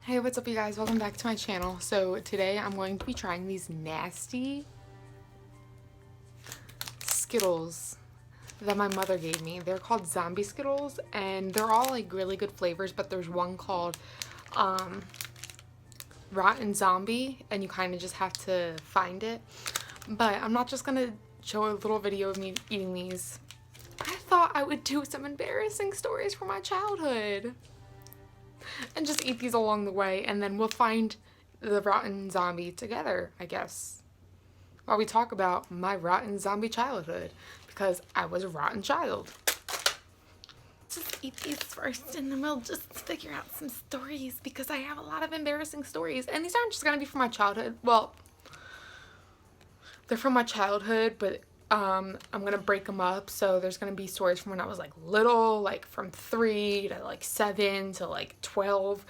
Hey, what's up you guys? Welcome back to my channel. So today I'm going to be trying these nasty Skittles that my mother gave me. They're called zombie Skittles and they're all like really good flavors, but there's one called rotten zombie and you kind of just have to find it. But I'm not just gonna show a little video of me eating these. I thought I would do some embarrassing stories from my childhood and just eat these along the way, and then we'll find the rotten zombie together, I guess, while we talk about my rotten zombie childhood, because I was a rotten child. Just eat these first and then we'll just figure out some stories, because I have a lot of embarrassing stories, and these aren't just gonna be from my childhood. Well, they're from my childhood, but I'm gonna break them up. So there's gonna be stories from when I was like little, like from 3 to like 7 to like 12.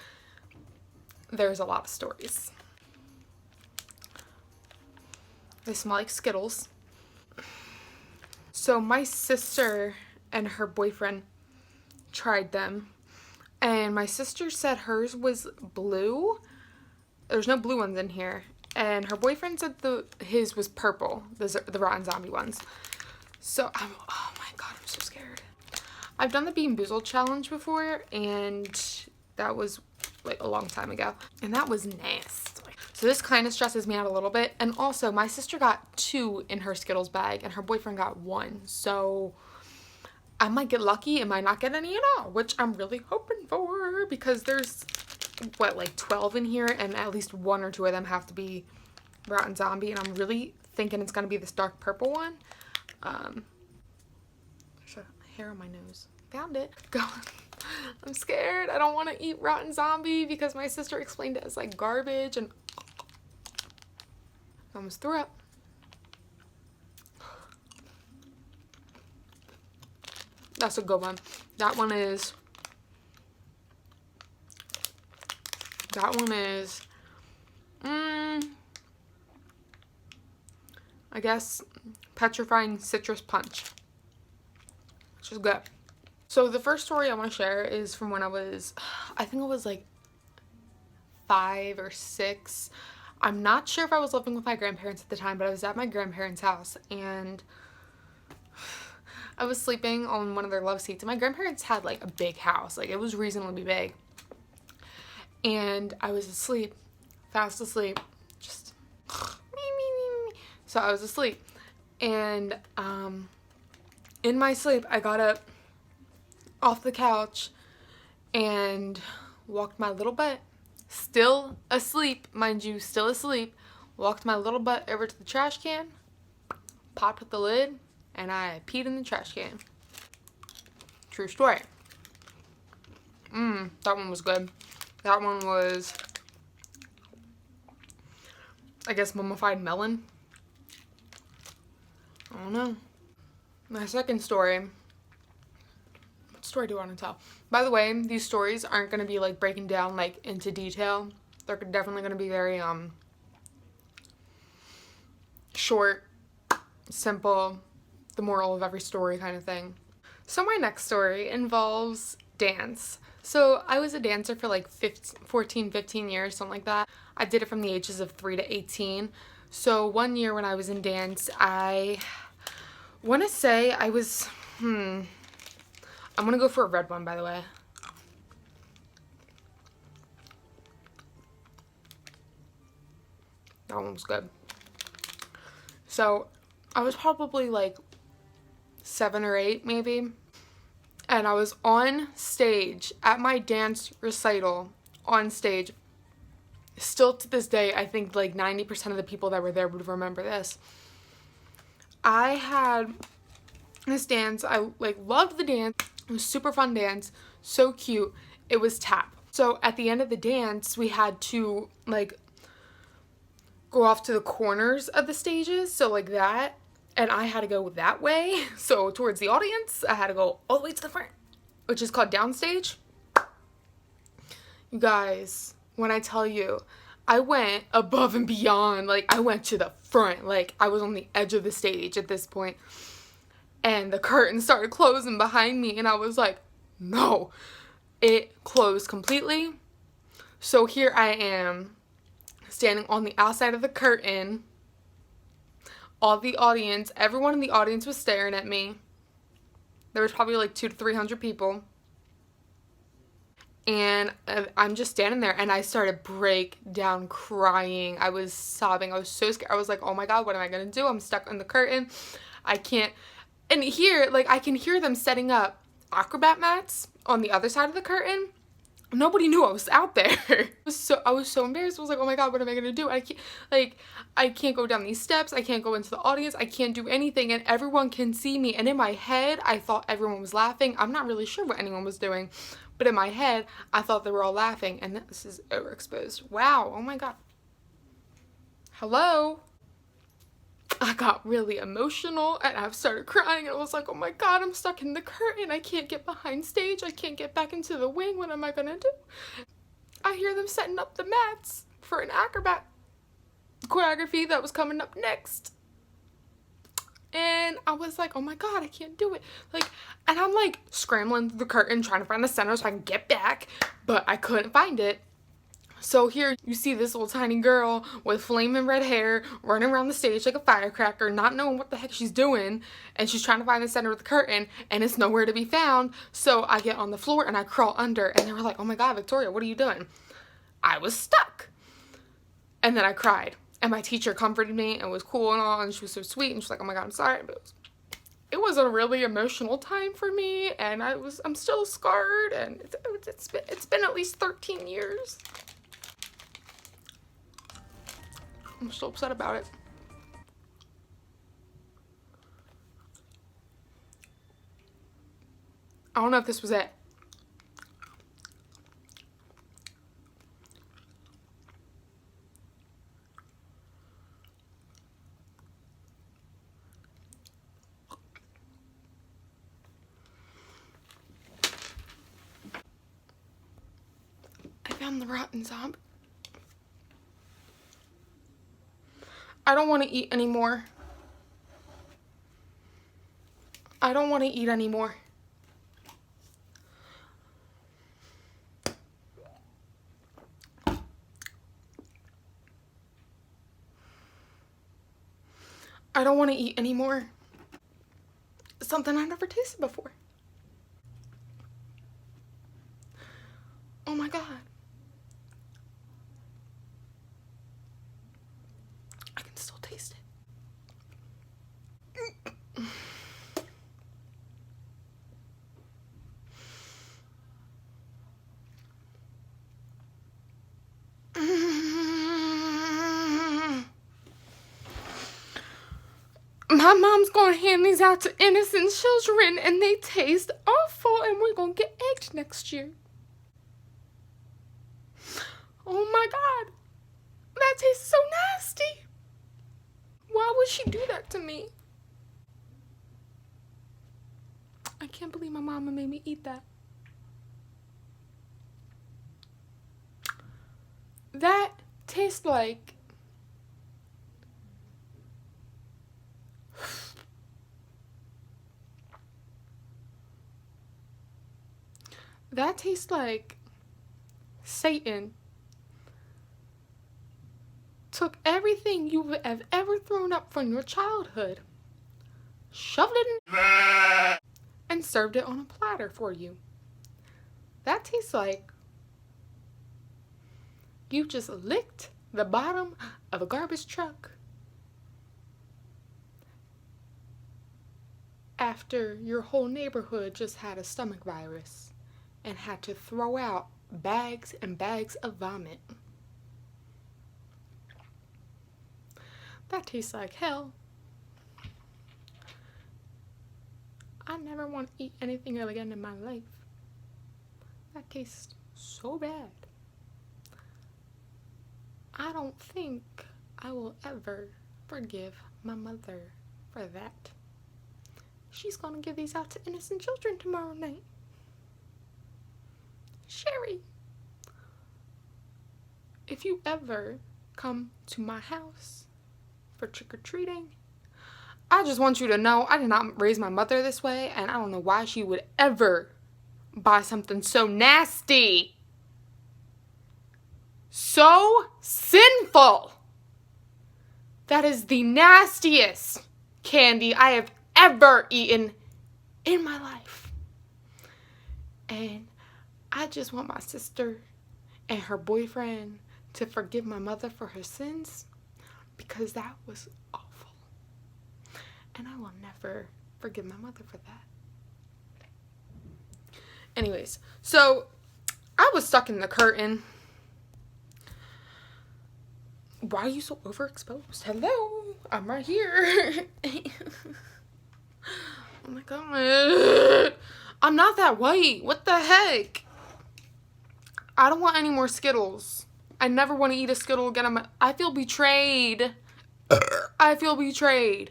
There's a lot of stories. They smell like Skittles. So my sister and her boyfriend tried them, and my sister said hers was blue. There's no blue ones in here. And her boyfriend said his was purple, the rotten zombie ones. So oh my god, I'm so scared. I've done the Bean Boozled challenge before, and that was like a long time ago, and that was nasty. So this kind of stresses me out a little bit. And also my sister got 2 in her Skittles bag and her boyfriend got 1. So I might get lucky and might not get any at all, which I'm really hoping for, because there's what, like 12 in here, and at least 1 or 2 of them have to be rotten zombie, and I'm really thinking it's gonna be this dark purple one. There's a hair on my nose. Found it. Go. I'm scared. I don't want to eat rotten zombie because my sister explained it as like garbage, and I almost threw up. That's a good one. That one is I guess petrifying citrus punch, which is good. So the first story I want to share is from when I think it was like 5 or 6. I'm not sure if I was living with my grandparents at the time, but I was at my grandparents' house, and I was sleeping on one of their love seats, and my grandparents had like a big house. Like, it was reasonably big. And I was asleep, fast asleep, just me. So I was asleep, and in my sleep I got up off the couch and walked my little butt, still asleep, mind you, still asleep, walked my little butt over to the trash can, popped with the lid, and I peed in the trash can. True story. That one was good. That one was, I guess, mummified melon. I don't know. My second story. What story do I want to tell? By the way, these stories aren't going to be like breaking down like into detail. They're definitely going to be very short, simple, the moral of every story kind of thing. So my next story involves dance. So I was a dancer for like 14, 15 years, something like that. I did it from the ages of 3 to 18. So one year when I was in dance, I want to say I was, I'm going to go for a red one, by the way. That one was good. So I was probably like 7 or 8 maybe. And I was on stage at my dance recital, on stage. Still to this day, I think like 90% of the people that were there would remember this. I had this dance. I like loved the dance. It was super fun dance, so cute. It was tap. So at the end of the dance, we had to like go off to the corners of the stages, so like that. And I had to go that way, so towards the audience. I had to go all the way to the front, which is called downstage. You guys, when I tell you, I went above and beyond. Like, I went to the front. Like, I was on the edge of the stage at this point. And the curtain started closing behind me, and I was like, no. It closed completely. So here I am, standing on the outside of the curtain. All the audience, everyone in the audience was staring at me. There was probably like 200 to 300 people. And I'm just standing there, and I started break down crying. I was sobbing. I was so scared. I was like, oh my God, what am I going to do? I'm stuck in the curtain. I can't. And here, like, I can hear them setting up acrobat mats on the other side of the curtain. Nobody knew I was out there. I was so embarrassed. I was like, oh my God, what am I gonna do? I can't go down these steps. I can't go into the audience. I can't do anything, and everyone can see me. And in my head, I thought everyone was laughing. I'm not really sure what anyone was doing, but in my head, I thought they were all laughing. And this is overexposed. Wow. Oh my God. Hello. I got really emotional, and I started crying, and I was like, oh my God, I'm stuck in the curtain. I can't get behind stage. I can't get back into the wing. What am I gonna do? I hear them setting up the mats for an acrobat choreography that was coming up next. And I was like, oh my God, I can't do it. And I'm like scrambling through the curtain, trying to find the center so I can get back, but I couldn't find it. So here you see this little tiny girl with flaming red hair running around the stage like a firecracker, not knowing what the heck she's doing, and she's trying to find the center of the curtain, and it's nowhere to be found. So I get on the floor and I crawl under, and they were like, oh my God, Victoria, what are you doing? I was stuck. And then I cried, and my teacher comforted me and was cool and all, and she was so sweet, and she's like, oh my God, I'm sorry, but it was a really emotional time for me, and I'm still scarred, and it's been at least 13 years. I'm so upset about it. I don't know if this was it. I found the rotten zombie. I don't want to eat anymore. I don't want to eat anymore. I don't want to eat anymore. It's something I never tasted before. Oh my God. I can still taste it. My mom's gonna hand these out to innocent children, and they taste awful, and we're gonna get egged next year. Oh my God, that tastes so nasty. Why would she do that to me? I can't believe my mama made me eat that. That tastes like Satan took everything you have ever thrown up from your childhood, shoved it in, and served it on a platter for you. That tastes like you just licked the bottom of a garbage truck after your whole neighborhood just had a stomach virus and had to throw out bags and bags of vomit. That tastes like hell. I never want to eat anything again in my life. That tastes so bad. I don't think I will ever forgive my mother for that. She's gonna give these out to innocent children tomorrow night. Sherry, if you ever come to my house for trick-or-treating, I just want you to know I did not raise my mother this way, and I don't know why she would ever buy something so nasty. so sinful. That is the nastiest candy I have ever eaten in my life. And I just want my sister and her boyfriend to forgive my mother for her sins, because that was awful. And I will never forgive my mother for that. Anyways, so I was stuck in the curtain. Why are you so overexposed? Hello, I'm right here. Oh my god. I'm not that white. What the heck? I don't want any more Skittles. I never want to eat a Skittle again. I feel betrayed. I feel betrayed.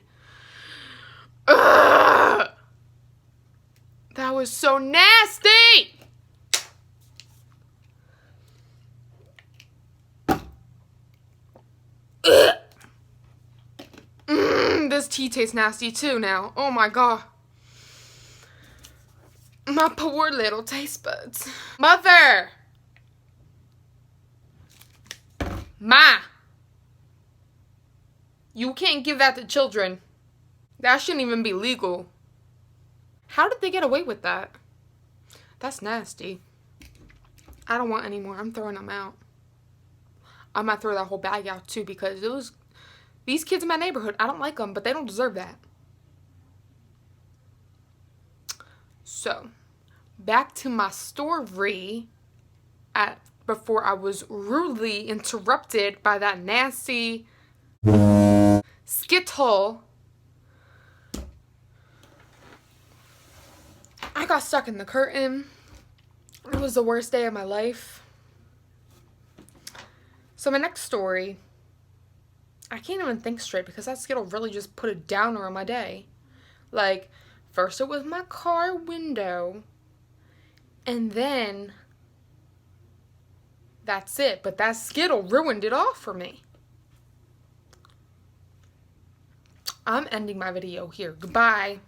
Ugh. That was so nasty. This tea tastes nasty too now. Oh my god. My poor little taste buds. Mother! Ma! You can't give that to children. That shouldn't even be legal. How did they get away with that? That's nasty. I don't want any more. I'm throwing them out. I might throw that whole bag out too, because these kids in my neighborhood, I don't like them, but they don't deserve that. So, back to my story before I was rudely interrupted by that nasty Skittle. I got stuck in the curtain. It was the worst day of my life. So my next story, I can't even think straight because that Skittle really just put a downer on my day. Like, first it was my car window, and then that's it. But that Skittle ruined it all for me. I'm ending my video here. Goodbye.